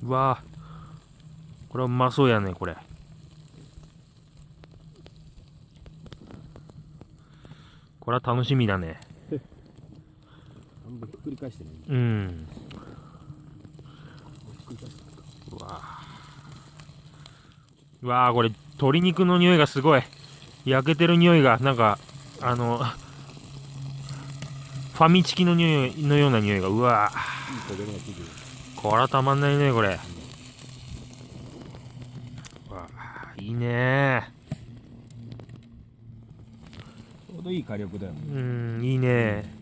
うわー、これはうまそうやね。これこれは楽しみだね。半分ひっくり返してね。うん。ひっくり返してうわー、うわー、これ鶏肉の匂いがすごい。焼けてる匂いがなんかファミチキの匂いのような匂いが。うわいい焦げ目がついてる。ー、これはたまんないねこれ。うわー、いいねちょうどいい火力だよ。ー。うん、いいねー。